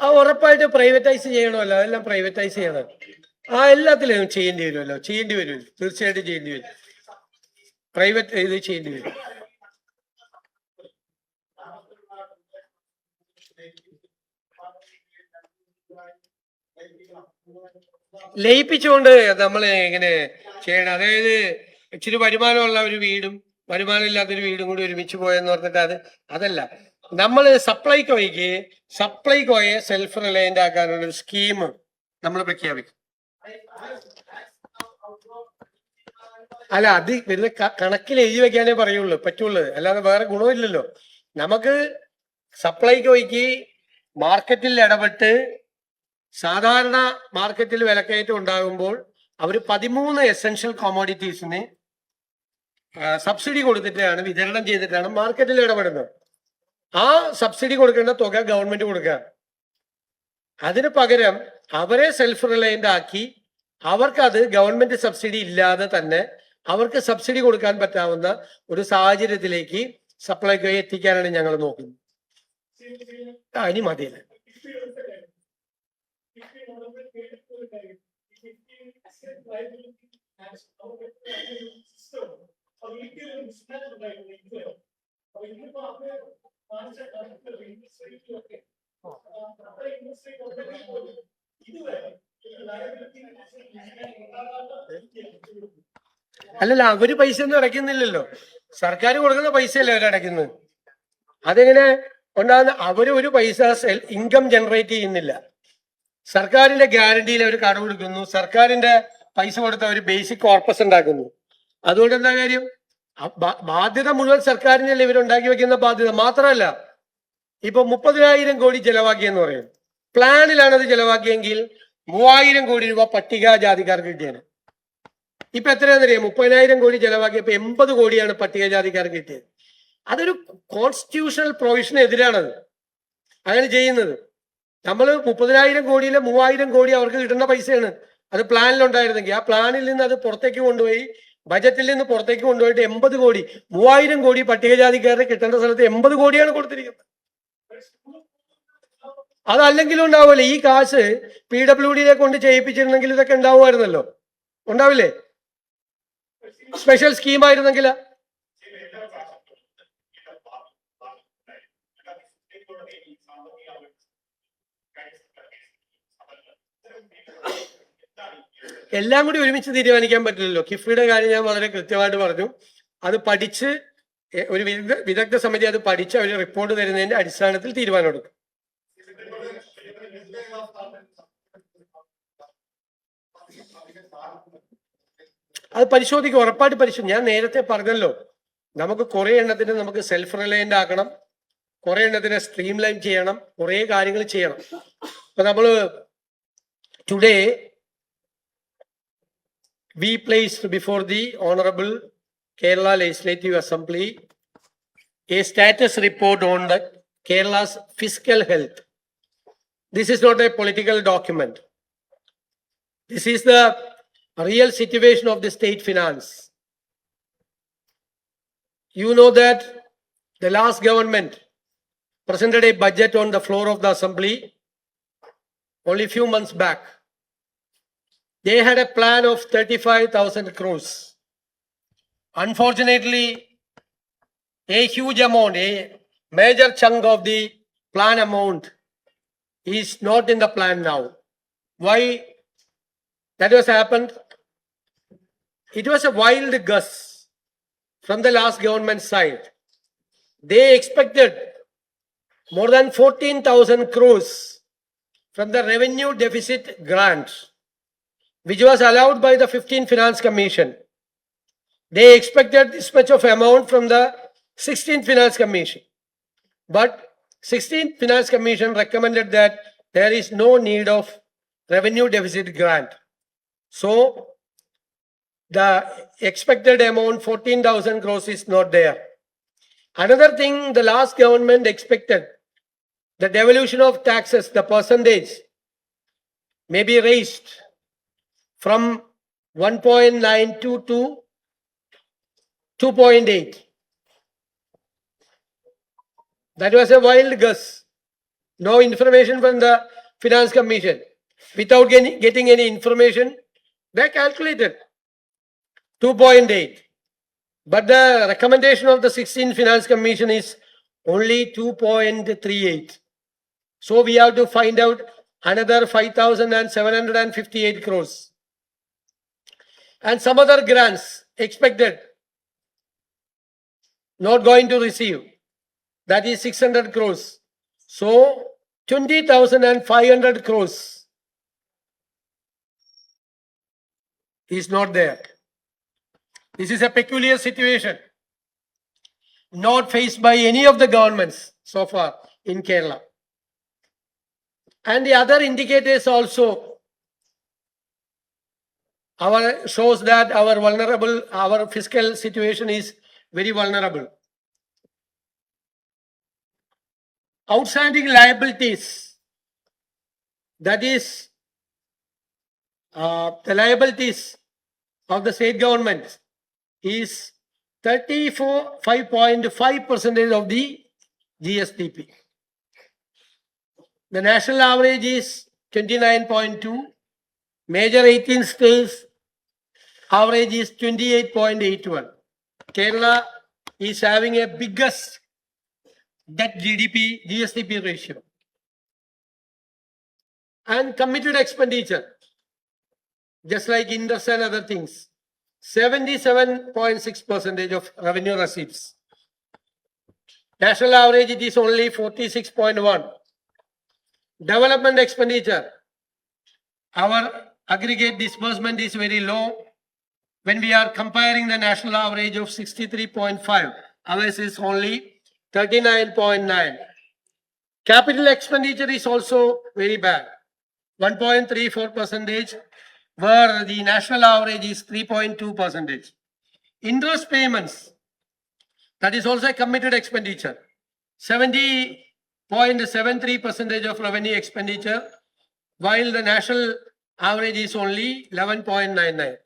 ആ ഉറപ്പായിട്ട് പ്രൈവറ്റൈസ് ചെയ്യണമല്ലോ, അതെല്ലാം പ്രൈവറ്റൈസ് ചെയ്യണം. എല്ലാത്തിലും ചെയ്യേണ്ടി വരുമല്ലോ, തീർച്ചയായിട്ടും ചെയ്യേണ്ടി വരും. പ്രൈവറ്റ് ഇത് ചെയ്യേണ്ടി വരും. ലയിപ്പിച്ചുകൊണ്ട് നമ്മൾ ഇങ്ങനെ ചെയ്യണം. അതായത് ഇച്ചിരി വരുമാനമുള്ള ഒരു വീടും വരുമാനം ഇല്ലാത്തൊരു വീടും കൂടി ഒരുമിച്ച് പോയെന്ന് പറഞ്ഞിട്ട് അതല്ല. നമ്മൾ സപ്ലൈകോയെ സെൽഫ് റിലയന്റ് ആക്കാനുള്ള ഒരു സ്കീം നമ്മൾ പ്രഖ്യാപിക്കും. അല്ല, അത് വെറുതെ കണക്കിൽ എഴുതി വെക്കാനേ പറ്റുള്ളൂ, അല്ലാതെ വേറെ ഗുണമില്ലല്ലോ. നമുക്ക് സപ്ലൈകോയ്ക്ക് മാർക്കറ്റിൽ ഇടപെട്ട് സാധാരണ മാർക്കറ്റിൽ വിലക്കയറ്റം ഉണ്ടാകുമ്പോൾ അവർ 13 എസെൻഷ്യൽ കോമോഡിറ്റീസിന് സബ്സിഡി കൊടുത്തിട്ടാണ്, വിതരണം ചെയ്തിട്ടാണ് മാർക്കറ്റിൽ ഇടപെടുന്നത്. ആ സബ്സിഡി കൊടുക്കേണ്ട തുക ഗവൺമെന്റ് കൊടുക്കുക. അതിന് പകരം അവരെ സെൽഫ് റിലയന്റ് ആക്കി അവർക്കത് ഗവൺമെന്റ് സബ്സിഡി ഇല്ലാതെ തന്നെ അവർക്ക് സബ്സിഡി കൊടുക്കാൻ പറ്റാവുന്ന ഒരു സാഹചര്യത്തിലേക്ക് സപ്ലൈകോയെ എത്തിക്കാനാണ് ഞങ്ങൾ നോക്കുന്നത്. ഇനി മതിയല്ല. അല്ലല്ല, അവര് പൈസ ഒന്നും അടയ്ക്കുന്നില്ലല്ലോ, സർക്കാർ കൊടുക്കുന്ന പൈസയല്ലേ അവരടയ്ക്കുന്നത്. അതെങ്ങനെ ഉണ്ടാകുന്ന? അവര് ഒരു പൈസ ഇൻകം ജനറേറ്റ് ചെയ്യുന്നില്ല. സർക്കാരിന്റെ ഗ്യാരണ്ടിയിൽ അവർ കടം കൊടുക്കുന്നു, സർക്കാരിന്റെ പൈസ കൊടുത്ത് അവർ ബേസിക് കോർപ്പസ് ഉണ്ടാക്കുന്നു. അതുകൊണ്ട് എന്താ കാര്യം? ബാധ്യത മുഴുവൻ സർക്കാരിനല്ലേ ഇവരുണ്ടാക്കി വെക്കുന്ന ബാധ്യത. മാത്രമല്ല, ഇപ്പൊ 30,000 കോടി ചെലവാക്കിയെന്ന് പറയും. പ്ലാനിലാണ് അത് ചെലവാക്കിയെങ്കിൽ 3,000 കോടി രൂപ പട്ടികജാതിക്കാർക്ക് കിട്ടിയത്. ഇപ്പൊ എത്രയാണെന്നറിയാം? 30,000 കോടി ചെലവാക്കിയപ്പോ 80 കോടിയാണ് പട്ടികജാതിക്കാർക്ക് കിട്ടിയത്. അതൊരു കോൺസ്റ്റിറ്റ്യൂഷണൽ പ്രൊവിഷനെതിരാണത് അങ്ങനെ ചെയ്യുന്നത്. നമ്മൾ 30,000 കോടിയിലെ 3,000 കോടി അവർക്ക് കിട്ടുന്ന പൈസയാണ്. അത് പ്ലാനിലുണ്ടായിരുന്നെങ്കിൽ ആ പ്ലാനിൽ നിന്ന് അത് പുറത്തേക്ക് കൊണ്ടുപോയി, ബജറ്റിൽ നിന്ന് പുറത്തേക്ക് കൊണ്ടുപോയിട്ട് 80 കോടി, 3,000 കോടി പട്ടികജാതിക്കാർക്ക് കിട്ടേണ്ട സ്ഥലത്ത് 80 കോടിയാണ് കൊടുത്തിരിക്കുന്നത്. അതല്ലെങ്കിലും ഉണ്ടാവുമല്ലോ. ഈ കാശ് PWDയെ കൊണ്ട് ചെയ്യിപ്പിച്ചിരുന്നെങ്കിൽ ഇതൊക്കെ ഉണ്ടാവുമായിരുന്നല്ലോ. ഉണ്ടാവില്ലേ? സ്പെഷ്യൽ സ്കീമായിരുന്നെങ്കിൽ. എല്ലാം കൂടി ഒരുമിച്ച് തീരുമാനിക്കാൻ പറ്റില്ലല്ലോ. കിഫ്ബിയുടെ കാര്യം ഞാൻ വളരെ കൃത്യമായിട്ട് പറഞ്ഞു. അത് പഠിച്ച് ഒരു വിദഗ്ധ സമിതി അത് പഠിച്ച് അവർ റിപ്പോർട്ട് തരുന്നതിന്റെ അടിസ്ഥാനത്തിൽ തീരുമാനമെടുക്കും. അത് പരിശോധിക്കും, ഉറപ്പായിട്ട് പരിശോധിക്കും. ഞാൻ നേരത്തെ പറഞ്ഞല്ലോ, നമുക്ക് കുറെ എണ്ണത്തിന് നമുക്ക് സെൽഫ് റിലയന്റ് ആക്കണം, കുറെ എണ്ണത്തിനെ സ്ട്രീം ലൈൻ ചെയ്യണം, കുറെ കാര്യങ്ങൾ ചെയ്യണം. അപ്പൊ നമ്മള് today we placed before the Honorable Kerala Legislative Assembly a status report on the Kerala's fiscal health. This is not a political document. This is the real situation of the state finance. You know that the last government presented a budget on the floor of the assembly only a few months back. They had a plan of 35,000 crores. Unfortunately, a huge amount, a major chunk of the plan amount is not in the plan now. Why that has happened? It was a wild guess from the last government side. They expected more than 14,000 crores from the revenue deficit grant, which was allowed by the 15th Finance Commission. They expected this much of amount from the 16th Finance Commission. But 16th Finance Commission recommended that there is no need of revenue deficit grant. So the expected amount 14,000 crores is not there. Another thing, the last government expected the devolution of taxes, the percentage may be raised from 1.92 to 2.8. That was a wild guess. No information from the Finance Commission. Without getting any information, they calculated 2.8. But the recommendation of the 16th Finance Commission is only 2.38. So we have to find out another 5,758 crores. And some other grants expected, not going to receive. That is 600 crores. So 20,500 crores is not there. This is a peculiar situation, not faced by any of the governments so far in Kerala. And the other indicators also shows that our fiscal situation is very vulnerable. Outstanding liabilities, that is the liabilities of the state government, is 5.5% of the GSDP. The national average is 29.2. Major 18 states average is 28.81. Kerala is having a biggest debt GSDP ratio. And committed expenditure, just like interest and other things, 77.6% of revenue receipts. National average, it is only 46.1. Development expenditure, our aggregate disbursement is very low when we are comparing the national average of 63.5. Ours is only 39.9. Capital expenditure is also very bad, 1.34%, where the national average is 3.2%. Interest payments, that is also a committed expenditure, 70.73% of revenue expenditure, while the national average is only 11.99.